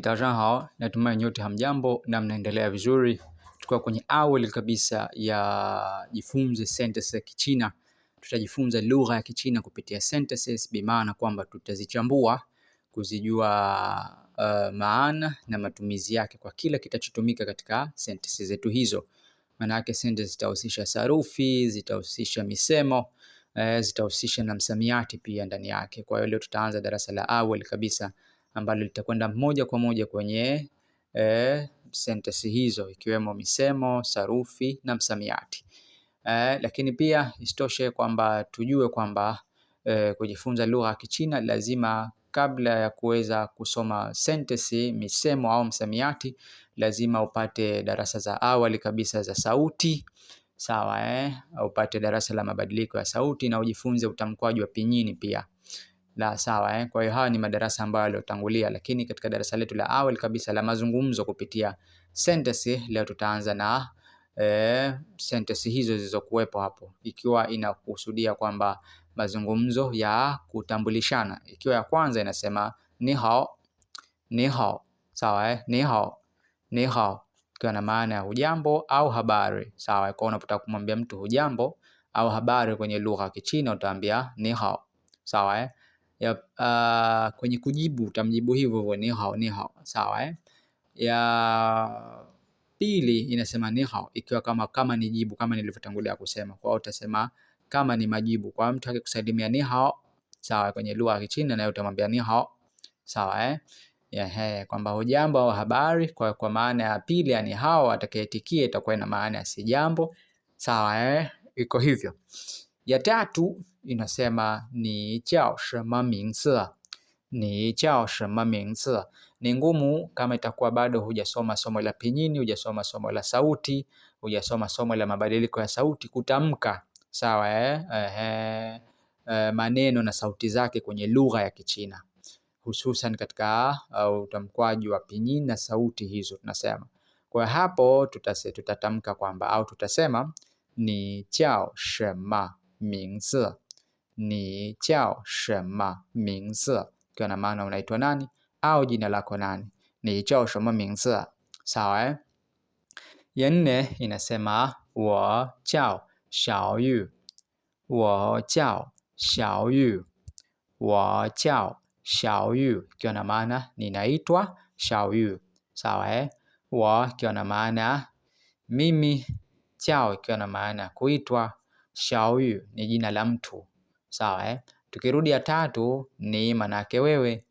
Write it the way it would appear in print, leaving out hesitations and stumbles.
大家好, natumai nyote hamjambo na mnaendelea vizuri. Tukiwa kwenye awali kabisa ya jifunze sentences ya Kichina. Tutajifunza lugha ya Kichina kupitia sentences, bimaana kwamba tutazichambua kuzijua maana na matumizi yake kwa kila kitachotumika katika sentences zetu hizo. Maana yake sentences zitahusisha sarufi, zitahusisha misemo, zitahusisha na msamiati pia ndani yake. Kwa hiyo leo tutaanza darasa la awali kabisa ambalo litakwenda moja kwa moja kwenye sentensi hizo ikiwemo misemo, sarufi na msamiati. Lakini pia isitoshe kwamba tujue kwamba kujifunza lugha ya Kichina lazima, kabla ya kuweza kusoma sentensi, misemo au msamiati, lazima upate darasa za awali kabisa za sauti. Sawa, upate darasa la mabadiliko ya sauti na ujifunze utamkwaji wa pinyini pia. Sawa, kwa hiyo haya ni madarasa ambayo yaliyotangulia, lakini katika darasa letu la awali kabisa la mazungumzo kupitia sentence, leo tutaanza na sentence hizo zilizokuwepo hapo, ikiwa inakusudia kwamba mazungumzo ya kutambulishana. Ikiwa ya kwanza inasema ni hao, ni hao. Sawa, ni hao, ni hao, ikiwa na maana ya hujambo au habari. Sawa, kwa unapotaka kumwambia mtu hujambo au habari kwenye lugha ya Kichina utaambia ni hao. Sawa, kwenye kujibu utamjibu hivyo ni hao, ni hao. Sawa, ya pili inasema ni hao ikiwa kama ni jibu, kama nilivyotangulia kusema. Kwa hiyo utasema kama ni majibu kwa mtu akikusalimia ni hao. Sawa, kwenye lugha ya Kichina na utamwambia ni hao. Sawa, kwamba hujambo au habari. Kwa maana ya pili yani hao, atakayetikia itakuwa ina maana ya si jambo. Sawa, iko hivyo. Ya tatu inasema ni jiao shema mingzi. Ni jiao shema mingzi. Ni ngumu kama itakuwa bado hujasoma somo la pinyini, hujasoma somo la sauti, hujasoma somo la mabadiliko ya sauti, kutamka. Sawa, maneno na sauti zake kwenye lugha ya Kichina, hususan katika utamkwaji wa pinyini na sauti hizo tunasema. Kwa hapo tutatamka kwamba au tutasema ni jiao shema mingzi. Ni jiao shema mingzi, kwa na maana unaitwa nani au jina lako nani. Ni jiao shema mingzi. Sawa, ya nne inasema wo jiao Xiaoyu. Wo jiao Xiaoyu. Wo jiao Xiaoyu, ikiwa na maana ninaitwa Xiaoyu. Sawa, wo ikiwa na maana mimi, jiao ikiwa na maana kuitwa, Xiaoyu ni jina la mtu. Sawa, tukirudi ya tatu ni manake wewe,